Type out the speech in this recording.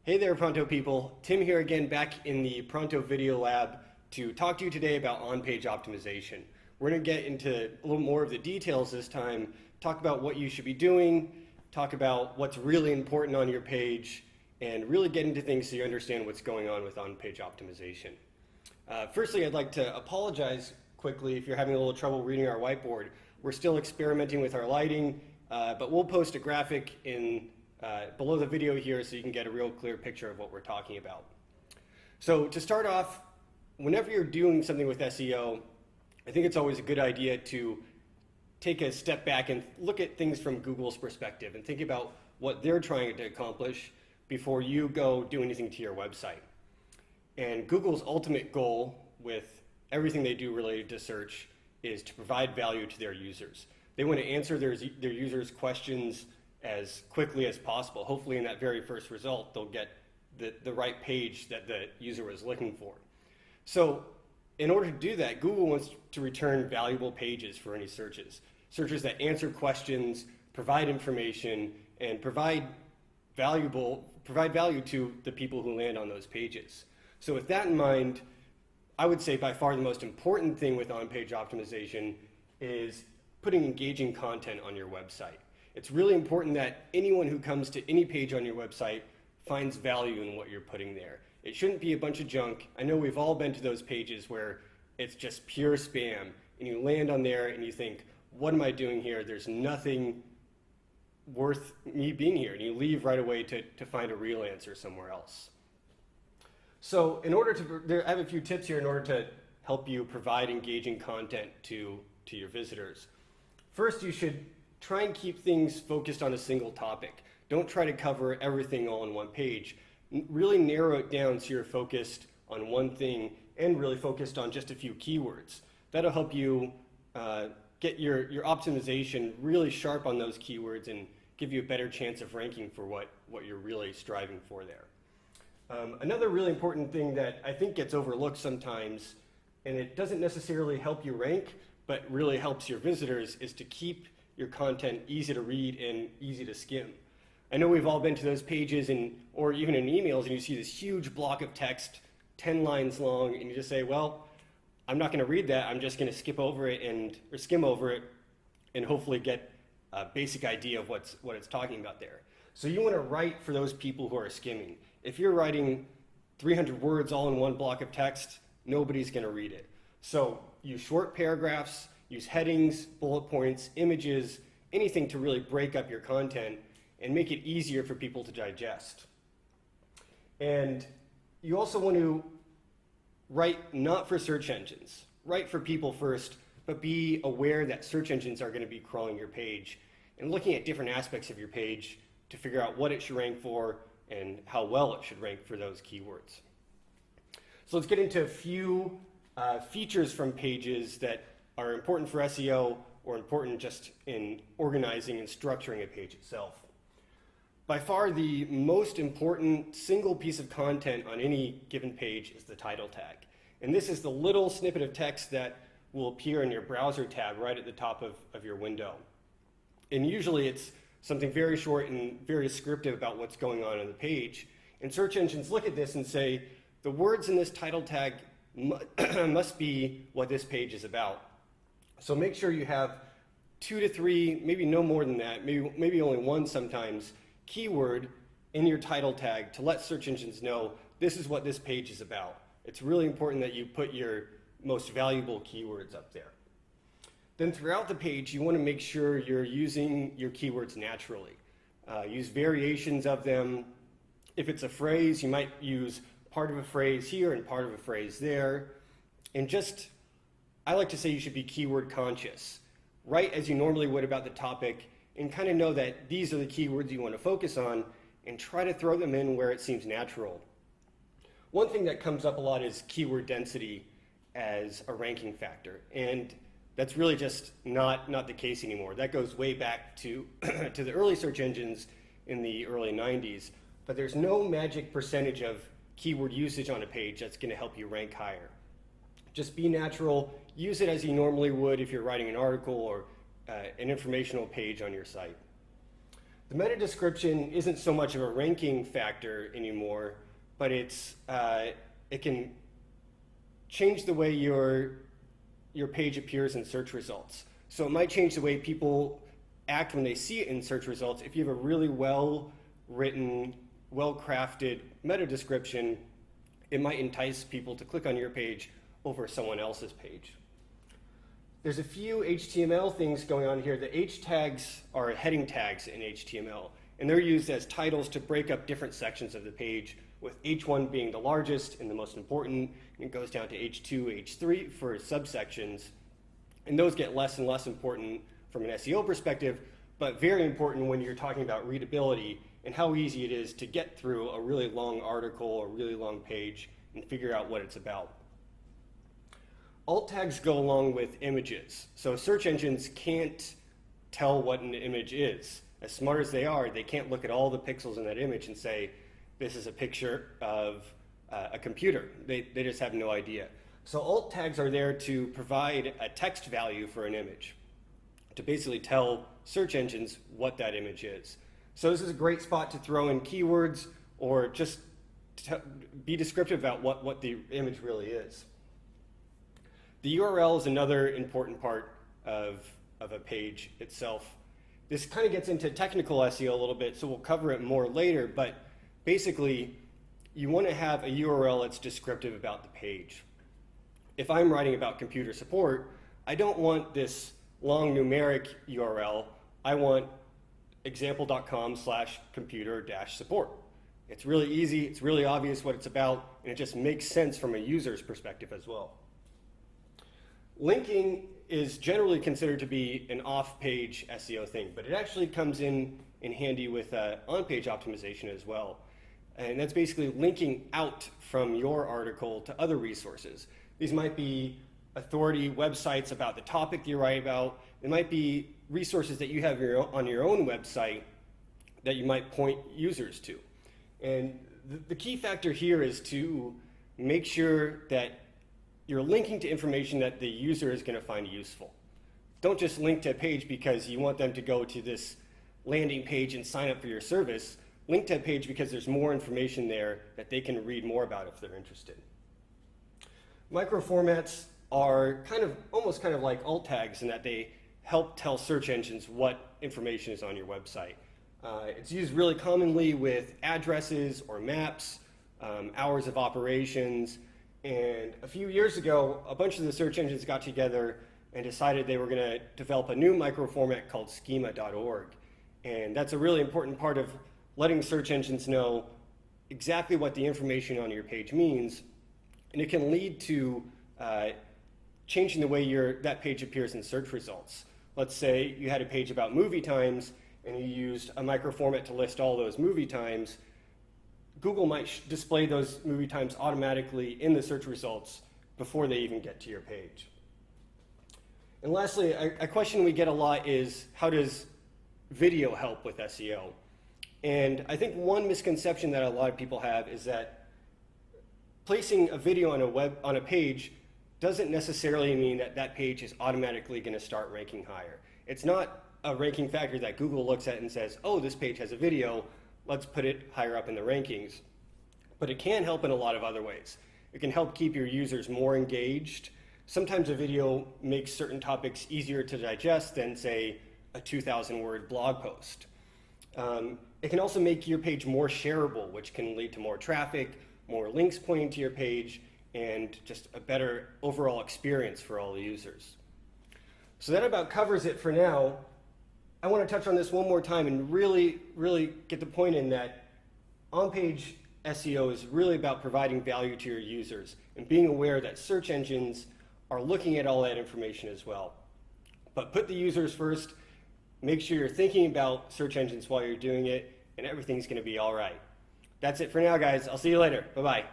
Hey there, Pronto people. Tim here again, back in the Pronto Video Lab to talk to you today about on-page optimization. We're going to get into a little more of the details this time, talk about what you should be doing, talk about what's really important on your page, and really get into things so you understand what's going on with on-page optimization. Firstly, I'd like to apologize quickly if you're having a little trouble reading our whiteboard. We're still experimenting with our lighting, but we'll post a graphic in below the video here so you can get a real clear picture of what we're talking about. So to start off, whenever you're doing something with SEO, I think it's always a good idea to take a step back and look at things from Google's perspective and think about what they're trying to accomplish before you go do anything to your website. And Google's ultimate goal with everything they do related to search is to provide value to their users. They want to answer their users' questions as quickly as possible. Hopefully in that very first result, they'll get the right page that the user was looking for. So in order to do that, Google wants to return valuable pages for any searches. Searches that answer questions, provide information, and provide value to the people who land on those pages. So with that in mind, I would say by far the most important thing with on-page optimization is putting engaging content on your website. It's really important that anyone who comes to any page on your website finds value in what you're putting there. It shouldn't be a bunch of junk. I know we've all been to those pages where it's just pure spam, and you land on there and you think, what am I doing here? There's nothing worth me being here, and you leave right away to find a real answer somewhere else. So in order to, I have a few tips here in order to help you provide engaging content to your visitors. First, you should try and keep things focused on a single topic. Don't try to cover everything all on one page. Really narrow it down so you're focused on one thing and really focused on just a few keywords. That'll help you get your optimization really sharp on those keywords and give you a better chance of ranking for what you're really striving for there. Another really important thing that I think gets overlooked sometimes, and it doesn't necessarily help you rank, but really helps your visitors, is to keep your content easy to read and easy to skim. I know we've all been to those pages or even in emails, and you see this huge block of text, 10 lines long, and you just say, well, I'm not going to read that. I'm just going to skip over it or skim over it and hopefully get a basic idea of what it's talking about there. So you want to write for those people who are skimming. If you're writing 300 words all in one block of text, nobody's going to read it. So use short paragraphs, use headings, bullet points, images, anything to really break up your content and make it easier for people to digest. And you also want to write not for search engines. Write for people first, but be aware that search engines are going to be crawling your page and looking at different aspects of your page to figure out what it should rank for and how well it should rank for those keywords. So let's get into a few features from pages that are important for SEO or important just in organizing and structuring a page itself. By far the most important single piece of content on any given page is the title tag. And this is the little snippet of text that will appear in your browser tab right at the top of your window. And usually it's something very short and very descriptive about what's going on the page. And search engines look at this and say, the words in this title tag must be what this page is about. So make sure you have 2 to 3, maybe no more than that, maybe only one sometimes, keyword in your title tag to let search engines know this is what this page is about. It's really important that you put your most valuable keywords up there. Then throughout the page, you want to make sure you're using your keywords naturally. Use variations of them. If it's a phrase, you might use part of a phrase here and part of a phrase there. And I like to say you should be keyword conscious. Write as you normally would about the topic and kind of know that these are the keywords you want to focus on and try to throw them in where it seems natural. One thing that comes up a lot is keyword density as a ranking factor. And that's really just not the case anymore. That goes way back to the early search engines in the early 90s. But there's no magic percentage of keyword usage on a page that's going to help you rank higher. Just be natural. Use it as you normally would if you're writing an article or an informational page on your site. The meta description isn't so much of a ranking factor anymore, but it can change the way your page appears in search results. So it might change the way people act when they see it in search results. If you have a really well-written, well-crafted meta description, it might entice people to click on your page over someone else's page. There's a few HTML things going on here. The H tags are heading tags in HTML, and they're used as titles to break up different sections of the page, with H1 being the largest and the most important, and it goes down to H2, H3 for subsections. And those get less and less important from an SEO perspective, but very important when you're talking about readability and how easy it is to get through a really long article or really long page and figure out what it's about. Alt tags go along with images. So search engines can't tell what an image is. As smart as they are, they can't look at all the pixels in that image and say, this is a picture of a computer. They just have no idea. So alt tags are there to provide a text value for an image, to basically tell search engines what that image is. So this is a great spot to throw in keywords or just be descriptive about what the image really is. The URL is another important part of a page itself. This kind of gets into technical SEO a little bit, so we'll cover it more later, but basically you want to have a URL that's descriptive about the page. If I'm writing about computer support, I don't want this long numeric URL. I want example.com/computer-support. It's really easy, it's really obvious what it's about, and it just makes sense from a user's perspective as well. Linking is generally considered to be an off-page SEO thing, but it actually comes in handy with on-page optimization as well. And that's basically linking out from your article to other resources. These might be authority websites about the topic you write about. It might be resources that you have on your own website that you might point users to. And the key factor here is to make sure that you're linking to information that the user is going to find useful. Don't just link to a page because you want them to go to this landing page and sign up for your service. Link to a page because there's more information there that they can read more about if they're interested. Microformats are almost kind of like alt tags in that they help tell search engines what information is on your website. It's used really commonly with addresses or maps, hours of operations, and a few years ago, a bunch of the search engines got together and decided they were going to develop a new microformat called schema.org. And that's a really important part of letting search engines know exactly what the information on your page means, and it can lead to changing the way that page appears in search results. Let's say you had a page about movie times and you used a microformat to list all those movie times. Google might display those movie times automatically in the search results before they even get to your page. And lastly, a question we get a lot is, how does video help with SEO? And I think one misconception that a lot of people have is that placing a video on a page doesn't necessarily mean that that page is automatically going to start ranking higher. It's not a ranking factor that Google looks at and says, oh, this page has a video, let's put it higher up in the rankings. But it can help in a lot of other ways. It can help keep your users more engaged. Sometimes a video makes certain topics easier to digest than, say, a 2,000-word blog post. It can also make your page more shareable, which can lead to more traffic, more links pointing to your page, and just a better overall experience for all the users. So that about covers it for now. I want to touch on this one more time and really get the point in that on-page SEO is really about providing value to your users and being aware that search engines are looking at all that information as well. But put the users first, make sure you're thinking about search engines while you're doing it, and everything's going to be all right. That's it for now, guys. I'll see you later. Bye-bye.